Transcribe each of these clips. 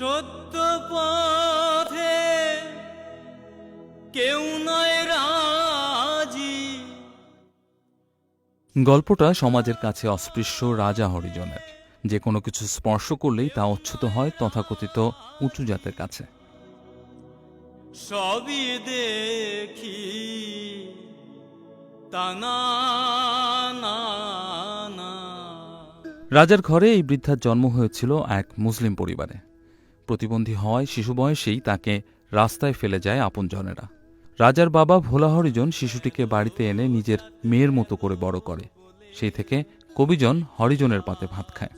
সত্য পথে কেউ নয় রাজি। গল্পটা সমাজের কাছে অস্পৃশ্য রাজা হরিজনের। যে কোনো কিছু স্পর্শ করলেই তা অচ্যুত হয় তথাকথিত উঁচু জাতের কাছে। সবই দেখি তা না না না। রাজার ঘরে এই বৃদ্ধার জন্ম হয়েছিল এক মুসলিম পরিবারে। প্রতিবন্ধী হওয়ায় শিশু বয়সেই তাকে রাস্তায় ফেলে যায় আপনজনেরা। রাজার বাবা ভোলা হরিজন শিশুটিকে বাড়িতে এনে নিজের মেয়ের মতো করে বড় করে। সেই থেকে কবিজন হরিজনের পাতে ভাত খায়।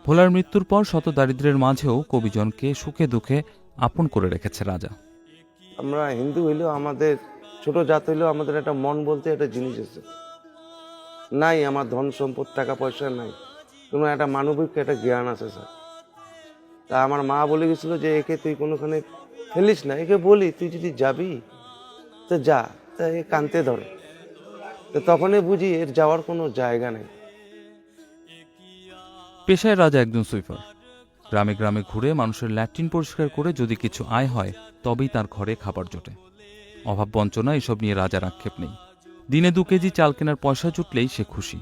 ভোলার মৃত্যুর পর শত দারিদ্র্যের মাঝেও কবিজনকে সুখে দুঃখে আপন করে রেখেছে রাজা। আমরা হিন্দু হইলেও আমাদের ছোট জাত হইলেও আমাদের একটা মন বলতে একটা জিনিস আছে। নাই আমার ধন সম্পদ টাকা পয়সা নাই, কোনো একটা মানবিক একটা জ্ঞান আছে স্যার। তা আমার মা বলে গেছিল যে একে তুই কোনোখানে ফেলিস না, একে বলি তুই যদি যাবি তো যা, তা এ কানতে ধরে। তো তখনই বুঝি এর যাওয়ার কোনো জায়গা নেই। পেশায় রাজা একজন সুইপার। গ্রামে গ্রামে ঘুরে মানুষের ল্যাট্রিন পরিষ্কার করে যদি কিছু আয় হয় তবেই তার ঘরে খাবার জোটে। অভাব বঞ্চনা এসব নিয়ে রাজার আক্ষেপ নেই। দিনে 2 কেজি চাল কেনার পয়সা জুটলেই সে খুশি।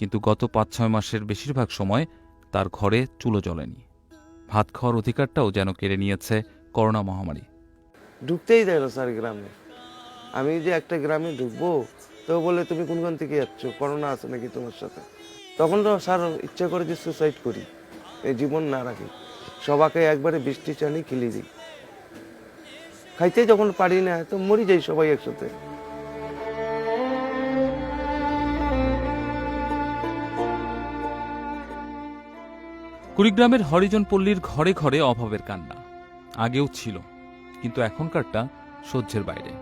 কিন্তু গত 5-6 মাসের বেশিরভাগ সময় তার ঘরে চুলো জ্বলেনি। ভাত খাওয়ার অধিকারটাও যেন কেড়ে নিয়েছে করোনা মহামারী। ঢুকতেই দেয় না স্যার গ্রামে। আমি যে একটা গ্রামে ঢুকবো তো বলে তুমি কোনখান থেকে যাচ্ছ, করোনা আছে নাকি তোমার সাথে। তখন তো স্যার ইচ্ছা করে যে সুসাইড করি, এই জীবন না রাখি, সবাকে একবারে বৃষ্টি চানি খেলে দিই। খাইতে যখন পারি না তো মরি যাই সবাই একসাথে। কুড়িগ্রামের হরিজন পল্লীর ঘরে ঘরে অভাবের কান্না আগেও ছিল, কিন্তু এখনকারটা সহ্যের বাইরে।